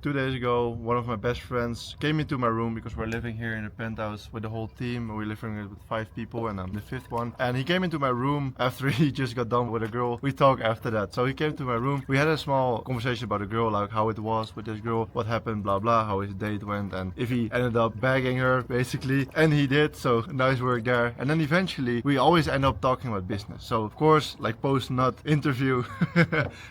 2 days ago, one of my best friends came into my room because we're living here in a penthouse with the whole team. We're living with 5 people and I'm the fifth one. And he came into my room after he just got done with a girl. We talked after that. So he came to my room. We had a small conversation about the girl, like how it was with this girl, what happened, blah blah, how his date went, and if he ended up bagging her, basically. And he did, so nice work there. And then eventually, we always end up talking about business. So of course, like post nut interview,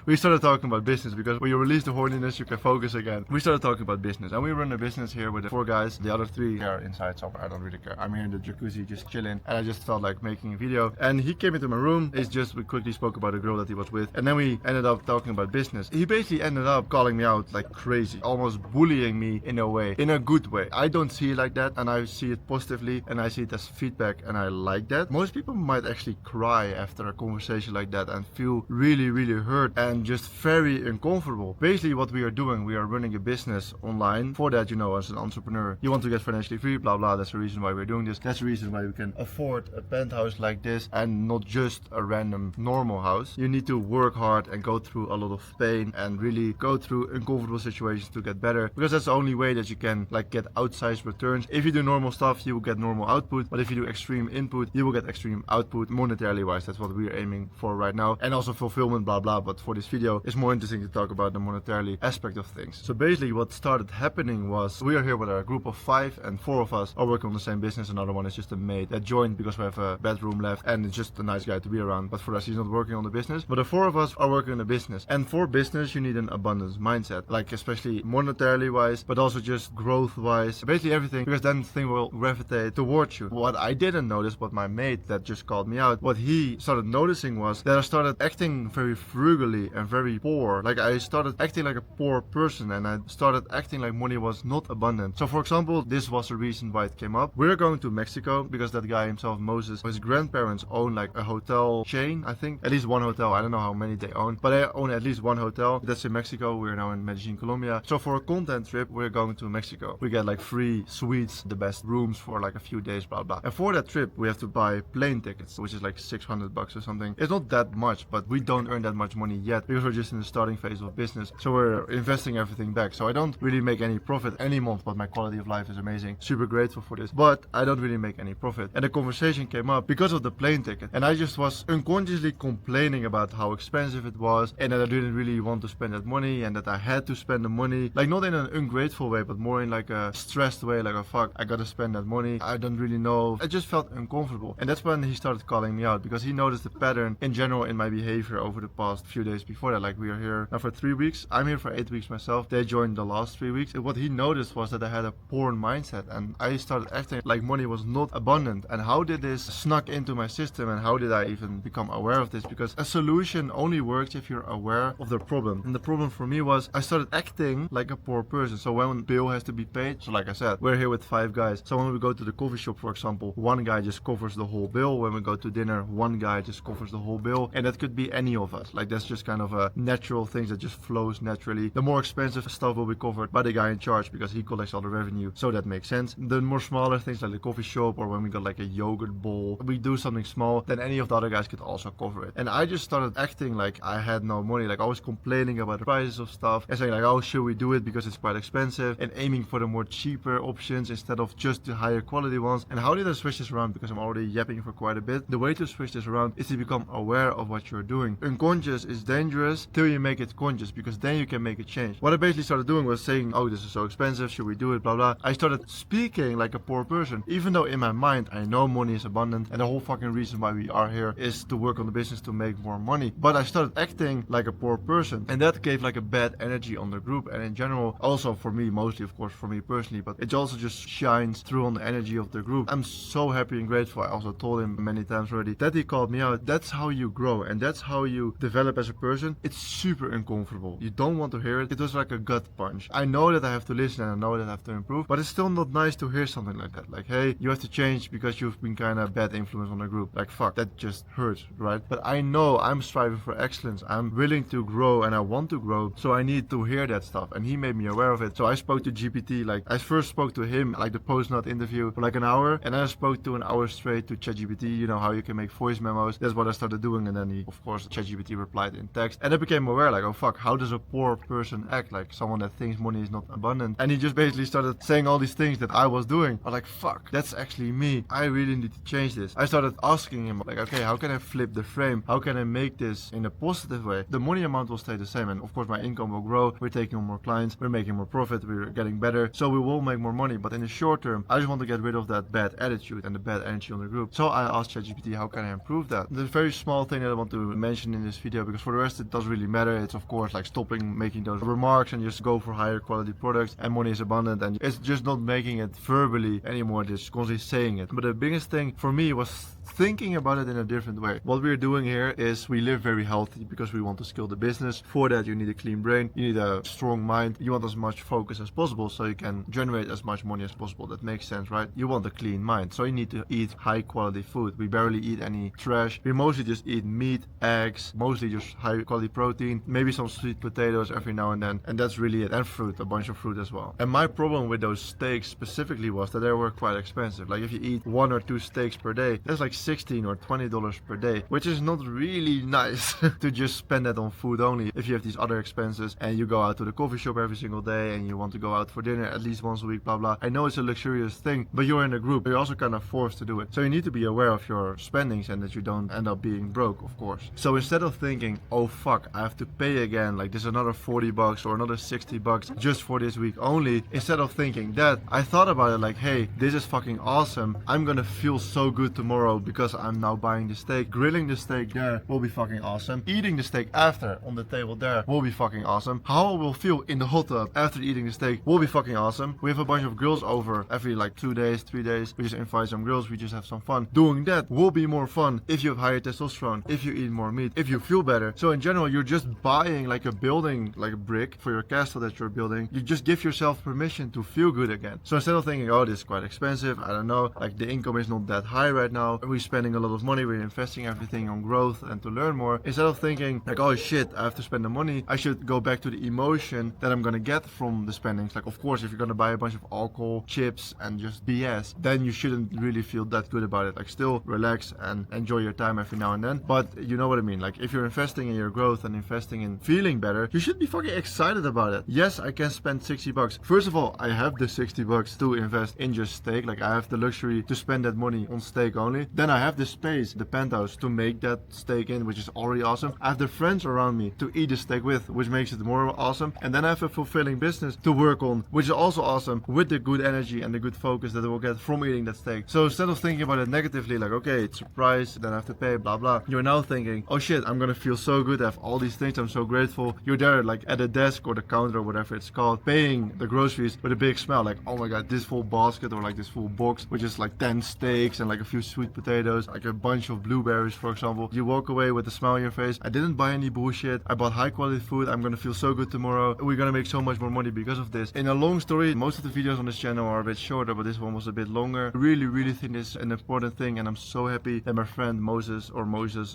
we started talking about business because when you release the horniness, you can focus again. We started talking about business, and we run a business here with the 4 guys. The other 3 are inside somewhere. I don't really care. I'm here in the jacuzzi just chilling, and I just felt like making a video. And he came into my room. It's just we quickly spoke about a girl that he was with, and then we ended up talking about business. He basically ended up calling me out like crazy, almost bullying me in a way, in a good way. I don't see it like that, and I see it positively, and I see it as feedback, and I like that. Most people might actually cry after a conversation like that and feel really, really hurt and just very uncomfortable. Basically, what we are doing, we are running a business online. For that, as an entrepreneur, you want to get financially free, blah blah. That's the reason why we're doing this. That's the reason why we can afford a penthouse like this and not just a random normal house. You need to work hard and go through a lot of pain and really go through uncomfortable situations to get better, because that's the only way that you can like get outsized returns. If you do normal stuff, you will get normal output, but if you do extreme input, you will get extreme output monetarily wise. That's what we're aiming for right now, and also fulfillment, blah blah. But for this video, it's more interesting to talk about the monetarily aspect of things. So basically what started happening was we are here with a group of 5, and 4 of us are working on the same business. Another one is just a maid that joined because we have a bedroom left, and it's just a nice guy to be around, but for us he's not working on the business. But the 4 of us are working on the business, and for business you need an abundance mindset, like especially monetarily wise, but also just growth wise, basically everything, because then the thing will gravitate towards you. What I didn't notice, what my mate that just called me out, what he started noticing was that I started acting very frugally and very poor. Like I started acting like a poor person, and I started acting like money was not abundant. So for example, this was the reason why it came up. We're going to Mexico because that guy himself, Moses, his grandparents own like a hotel chain, I think. At least one hotel. I don't know how many they own, but they own at least one hotel. That's in Mexico. We're now in Medellin, Colombia. So for a content trip, we're going to Mexico. We get like free suites, the best rooms for like a few days, blah blah. And for that trip, we have to buy plane tickets, which is like $600 or something. It's not that much, but we don't earn that much money yet because we're just in the starting phase of business. So we're investing everything back. So I don't really make any profit any month, but my quality of life is amazing. Super grateful for this, but I don't really make any profit. And the conversation came up because of the plane ticket, and I just was unconsciously complaining about how expensive it was, and that I didn't really want to spend that money, and that I had to spend the money, like not in an ungrateful way, but more in like a stressed way, like, oh fuck, I gotta spend that money, I don't really know. I just felt uncomfortable. And that's when he started calling me out, because he noticed the pattern in general in my behavior over the past few days before that. Like we are here now for 3 weeks, I'm here for 8 weeks myself, they joined the last 3 weeks. And what he noticed was that I had a poor mindset, and I started acting like money was not abundant. And how did this snuck into my system, and how did I even become aware of this? Because a solution only works if you're aware of the problem. And the problem for me was I started acting like a poor person. So when bill has to be paid, so like I said, we're here with 5 guys. So when we go to the coffee shop, for example, one guy just covers the whole bill. When we go to dinner, one guy just covers the whole bill. And that could be any of us. Like that's just kind of a natural thing that just flows naturally. The more expensive stuff will be covered by the guy in charge because he collects all the revenue. So that makes sense. The more smaller things like the coffee shop, or when we got like a yogurt bowl, we do something small, then any of the other guys could also cover it. And I just started acting like I had no money. Like I was complaining about the prices of stuff and saying like, oh, should we do it because it's quite expensive, and aiming for the more cheaper options instead of just the higher quality ones. And how did I switch this around? Because I'm already yapping for quite a bit. The way to switch this around is to become aware of what you're doing. Unconscious is dangerous till you make it conscious, because then you can make a change. What I basically started doing was saying, oh, this is so expensive, should we do it, blah blah. I started speaking like a poor person, even though in my mind I know money is abundant and the whole fucking reason why we are here is to work on the business to make more money. But I started acting like a poor person, and that gave like a bad energy on the group, and in general also for me, mostly of course for me personally, but it also just shines through on the energy of the group. I'm so happy and grateful. I also told him many times already that he called me out. That's how you grow, and that's how you develop as a person. It's super uncomfortable. You don't want to hear it. It was like a gut punch. I know that I have to listen, and I know that I have to improve, but it's still not nice to hear something like that. Like, hey, you have to change because you've been kind of bad influence on the group. Like, fuck, that just hurts, right? But I know I'm striving for excellence. I'm willing to grow and I want to grow, so I need to hear that stuff, and he made me aware of it. So I spoke to GPT, like I first spoke to him like the post-nut interview for like an hour, and then I spoke to an hour straight to ChatGPT, you know how you can make voice memos. That's what I started doing, and then he, of course, ChatGPT replied in text, and I became aware like, oh fuck, how does a poor person act? Like someone that thinks money is not abundant. And he just basically started saying all these things that I was doing. I was like, fuck, that's actually me. I really need to change this. I started asking him like, okay, how can I flip the frame? How can I make this in a positive way? The money amount will stay the same, and of course my income will grow. We're taking on more clients, we're making more profit, we're getting better, so we will make more money. But in the short term, I just want to get rid of that bad attitude and the bad energy on the group. So I asked ChatGPT, how can I improve that? The very small thing that I want to mention in this video, because for the rest it doesn't really matter. It's of course like stopping making those remarks and just go for higher quality products, and money is abundant, and it's just not making it verbally anymore, just constantly saying it. But the biggest thing for me was thinking about it in a different way. What we're doing here is we live very healthy because we want to scale the business. For that you need a clean brain, you need a strong mind, you want as much focus as possible so you can generate as much money as possible. That makes sense, right? You want a clean mind, so you need to eat high quality food. We barely eat any trash. We mostly just eat meat, eggs, mostly just high quality protein, maybe some sweet potatoes every now and then, and that's really it. And fruit, a bunch of fruit as well. And my problem with those steaks specifically was that they were quite expensive. Like if you eat 1 or 2 steaks per day, that's like $16 or $20 per day, which is not really nice to just spend that on food only. If you have these other expenses and you go out to the coffee shop every single day and you want to go out for dinner at least once a week, blah blah. I know it's a luxurious thing, but you're in a group, you're also kind of forced to do it. So you need to be aware of your spendings and that you don't end up being broke, of course. So instead of thinking, oh fuck, I have to pay again, like there's another $40 or another $60 just for this week only, instead of thinking that, I thought about it like, hey, this is fucking awesome. I'm gonna feel so good tomorrow because I'm now buying the steak. Grilling the steak there will be fucking awesome. Eating the steak after on the table there will be fucking awesome. How I will feel in the hot tub after eating the steak will be fucking awesome. We have a bunch of girls over every like 2 days, 3 days. We just invite some girls, we just have some fun. Doing that will be more fun if you have higher testosterone, if you eat more meat, if you feel better. So in general, you're just buying like a building, like a brick for your castle that you're building. You just give yourself permission to feel good again. So instead of thinking, oh, this is quite expensive, I don't know, like the income is not that high right now, we're spending a lot of money, we're investing everything on growth and to learn more. Instead of thinking like, oh shit, I have to spend the money, I should go back to the emotion that I'm gonna get from the spendings. Like of course, if you're gonna buy a bunch of alcohol, chips and just BS, then you shouldn't really feel that good about it. Like still relax and enjoy your time every now and then. But you know what I mean, like if you're investing in your growth and investing in feeling better, you should be fucking excited about it. Yes, I can spend $60. First of all, I have the $60 to invest in just steak. Like I have the luxury to spend that money on steak only. Then I have the space, the penthouse, to make that steak in, which is already awesome. I have the friends around me to eat the steak with, which makes it more awesome. And then I have a fulfilling business to work on, which is also awesome, with the good energy and the good focus that I will get from eating that steak. So instead of thinking about it negatively, like okay, it's a price, then I have to pay, blah blah, you're now thinking, oh shit, I'm gonna feel so good, I have all these things, I'm so grateful. You're there like at the desk or the counter or whatever it's called, paying the groceries with a big smile, like oh my god, this full basket or like this full box, which is like 10 steaks and like a few sweet potatoes, like a bunch of blueberries for example. You walk away with a smile on your face. I didn't buy any bullshit, I bought high quality food, I'm gonna feel so good tomorrow, we're gonna make so much more money because of this. In a long story, most of the videos on this channel are a bit shorter, but this one was a bit longer. I really think this is an important thing, and I'm so happy that my friend Moses,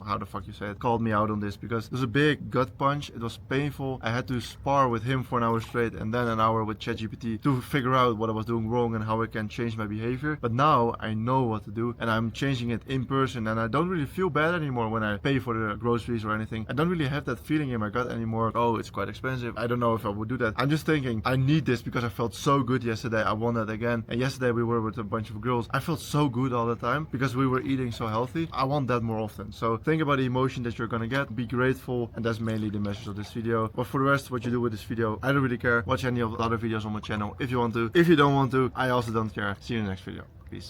how the fuck you say it, called me out on this, because it was a big gut punch. It was painful. I had to spar with him for an hour straight and then an hour with ChatGPT to figure out what I was doing wrong and how I can change my behavior. But now I know what to do and I'm changing it in person, and I don't really feel bad anymore when I pay for the groceries or anything. I don't really have that feeling in my gut anymore. Oh, it's quite expensive, I don't know if I would do that. I'm just thinking, I need this because I felt so good yesterday. I want that again. And yesterday we were with a bunch of girls. I felt so good all the time because we were eating so healthy. I want that more often. So think about the emotion that you're gonna get, be grateful, and that's mainly the message of this video. But for the rest, what you do with this video, I don't really care. Watch any of the other videos on my channel if you want to. If you don't want to, I also don't care. See you in the next video. Peace.